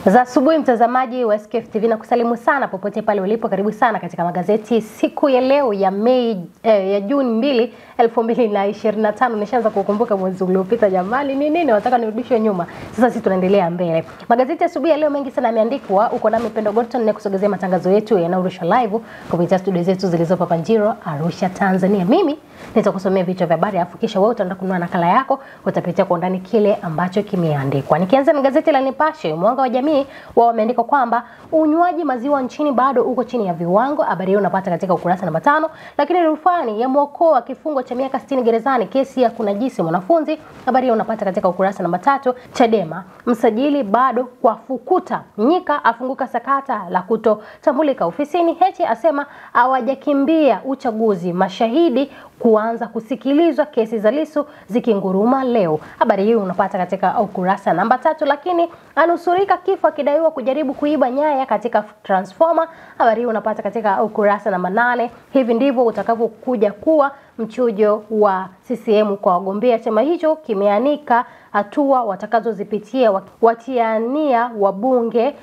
Za asubuhi mtazamaji wa SKF TV, na kusalimu sana popote pale ulipo. Karibu sana katika magazeti siku ya leo ya Juni 2, 2025. Nishaanza kukumbuka mwezi uliopita jamani, nini nataka nirudishwe nyuma. Sasa sisi tunaendelea mbele. Magazeti asubuhi ya leo mengi sana yameandikwa. Uko nami Pendo Gorton na kusogezea matangazo yetu yanayorushwa live kupitia studio zetu zilizopo hapa Njiro, Arusha, Tanzania. Mimi nitakusomea vichwa vya habari afu kisha wewe utaenda kununua nakala yako, utapitia kwa undani kile ambacho kimeandikwa. Nikianza na gazeti la Nipashe, Mwanga wa Jamii, wao wameandika kwamba unywaji maziwa nchini bado uko chini ya viwango. Habari hiyo unapata katika ukurasa namba 5. Lakini rufani ya mwokoa kifungo cha miaka 60 gerezani kesi ya kunajisi mwanafunzi. Habari hiyo unapata katika ukurasa namba 3. Chadema, msajili bado kwa fukuta. Nyika afunguka sakata la kutotambulika ofisini. Heche asema hawajakimbia uchaguzi. Mashahidi kuanza kusikilizwa, kesi za Lissu zikinguruma leo. Habari hiyo unapata katika ukurasa namba 3. Lakini anusurika kifo akidaiwa kujaribu kuiba nyaya katika transformer. Habari hiyo unapata katika ukurasa namba 8. Hivi ndivyo utakavyokuja kuwa mchujo wa CCM kwa wagombea. Chama hicho kimeanika hatua watakazozipitia watiania wabunge,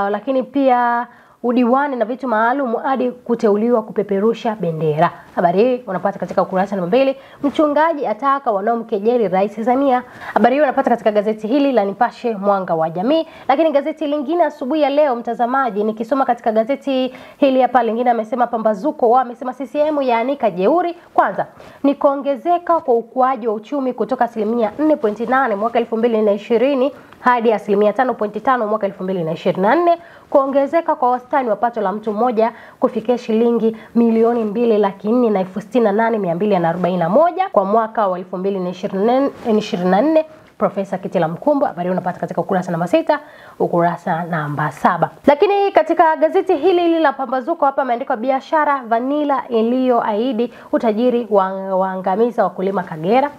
lakini pia udiwani na vitu maalum hadi kuteuliwa kupeperusha bendera. Habari hii unapata katika ukurasa namba 2. Mchungaji ataka wanaomkejeli Rais Samia. Habari hii unapata katika gazeti hili la Nipashe, Mwanga wa Jamii. Lakini gazeti lingine asubuhi ya leo mtazamaji, nikisoma katika gazeti hili hapa lingine, amesema pambazuko wao, amesema CCM yaanika jeuri. Kwanza ni kuongezeka kwa ukuaji wa uchumi kutoka 4.8 mwaka 2020 hadi 5.5 mwaka 2024, kuongezeka kwa wastani wa pato la mtu mmoja kufikia shilingi milioni 2,68,241 kwa mwaka wa 2024. Profesa Kitila Mkumbo. Habari unapata katika ukurasa namba 6, ukurasa namba 7. Lakini katika gazeti hili la pambazuko hapa imeandikwa biashara vanila iliyoahidi utajiri waangamiza wakulima Kagera.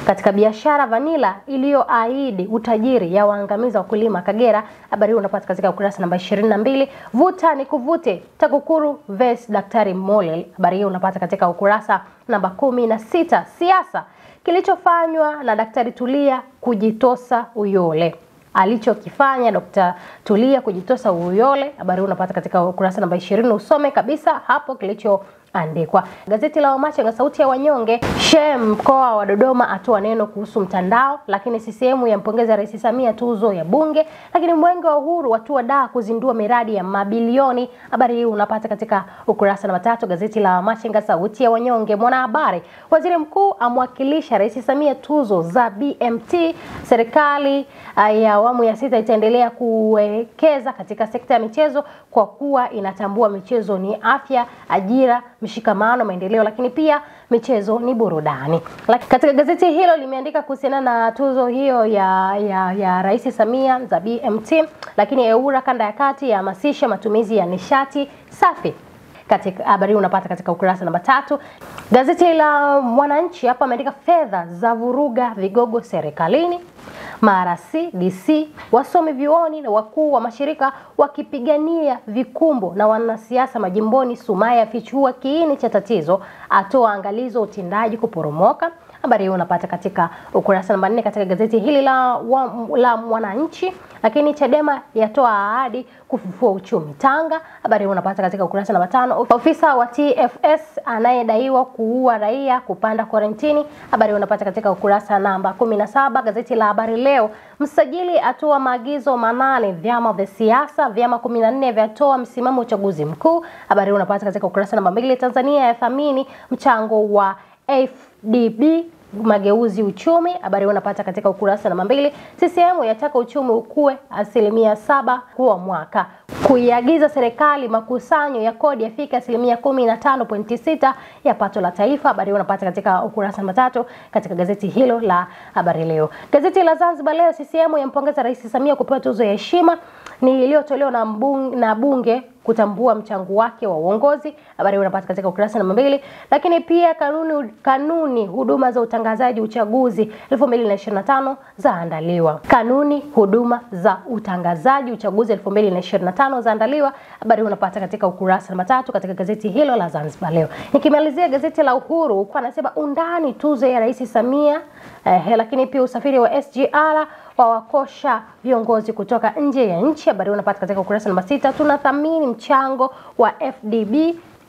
Katika biashara vanila iliyoahidi utajiri ya waangamiza wakulima Kagera. Habari unapata katika ukurasa namba 22. Vuta ni kuvute TAKUKURU vs Daktari Molel. Habari hiyo unapata katika ukurasa namba 16. Siasa, kilichofanywa na Daktari Tulia kujitosa Uyole. Alichokifanya Dr. Tulia kujitosa Uyole. Habari unapata katika ukurasa namba 20. Usome kabisa hapo kilichoandikwa. Gazeti la Wamachinga, sauti ya wanyonge, Shem mkoa wa Dodoma atoa neno kuhusu mtandao. Lakini CCM yampongeza Rais Samia tuzo ya bunge. Lakini Mwenge wa Uhuru watua daa kuzindua miradi ya mabilioni. Habari hii unapata katika ukurasa namba 3. Gazeti la Wamachinga, sauti ya wanyonge. Mwanahabari, waziri mkuu amwakilisha Rais Samia tuzo za BMT. Serikali ya awamu ya 6 itaendelea kuwekeza katika sekta ya michezo kwa kuwa inatambua michezo ni afya, ajira, mshikamano, maendeleo, lakini pia michezo ni burudani. Katika gazeti hilo limeandika kuhusiana na tuzo hiyo ya Rais Samia za BMT. Lakini EWURA kanda ya kati yahamasisha matumizi ya nishati safi. Katika habari unapata katika ukurasa namba 3. Gazeti la Mwananchi hapa ameandika fedha za vuruga vigogo serikalini. Marasi DC, wasomi vioni na wakuu wa mashirika wakipigania vikumbo na wanasiasa majimboni. Sumaya fichua kiini cha tatizo, atoa angalizo utendaji kuporomoka. Habari hiyo unapata katika ukurasa namba 4 katika gazeti hili la Mwananchi. Lakini Chadema yatoa ahadi kufufua uchumi Tanga. Habari hiyo unapata katika ukurasa namba 5. Ofisa wa TFS anayedaiwa kuua raia kupanda quarantini. Habari hiyo unapata katika ukurasa namba 17. Gazeti la Habari Leo, msajili atoa maagizo 8 vyama vya siasa, vyama 14 vyatoa msimamo uchaguzi mkuu. Habari hiyo unapata katika ukurasa namba 2. Tanzania yathamini mchango wa FDB mageuzi uchumi. Habari unapata katika ukurasa namba 2. CCM yataka uchumi ukue 7% kwa mwaka. Kuiagiza serikali makusanyo ya kodi yafika 15.6% ya pato la taifa. Habari unapata katika ukurasa namba 3 katika gazeti hilo la Habari Leo. Gazeti la Zanzibar Leo, CCM yampongeza Rais Samia kupewa tuzo ya heshima ni iliyotolewa na bunge kutambua mchango wake wa uongozi. Habari unapata katika ukurasa namba 2. Lakini pia kanuni huduma za utangazaji uchaguzi 2025 zaandaliwa. Kanuni huduma za utangazaji uchaguzi 2025 zaandaliwa. Habari unapata katika ukurasa namba 3 katika gazeti hilo la Zanzibar Leo. Nikimalizia gazeti la Uhuru, kwa anasema undani tuzo ya Rais Samia Lakini pia usafiri wa SGR wawakosha viongozi kutoka nje ya nchi. Habari unapata katika ukurasa namba 6. Tunathamini mchango wa FDB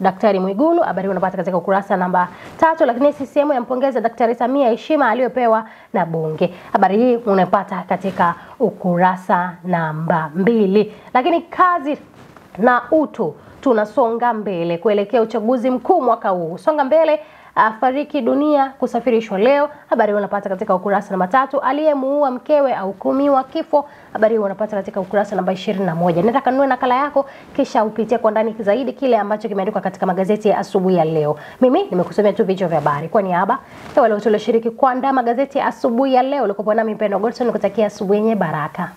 Daktari Mwigulu. Habari unapata katika ukurasa namba 3. Lakini CCM yampongeza Daktari Samia heshima aliyopewa na bunge. Habari hii unapata katika ukurasa namba 2. Lakini kazi na utu, tunasonga mbele kuelekea uchaguzi mkuu mwaka huu. Songa mbele, afariki dunia kusafirishwa leo. Habari unapata katika ukurasa namba 3. Aliyemuua mkewe ahukumiwa kifo. Habari unapata katika ukurasa namba 21. Nenda kanunue nakala yako kisha upitie kwa ndani zaidi kile ambacho kimeandikwa katika magazeti ya asubuhi ya leo. Mimi nimekusomea tu vichwa vya habari. Kwa niaba ya wale walioshiriki kuandaa magazeti ya asubuhi ya leo, ulikopo nami Mpendo Godson, nikutakia asubuhi yenye baraka.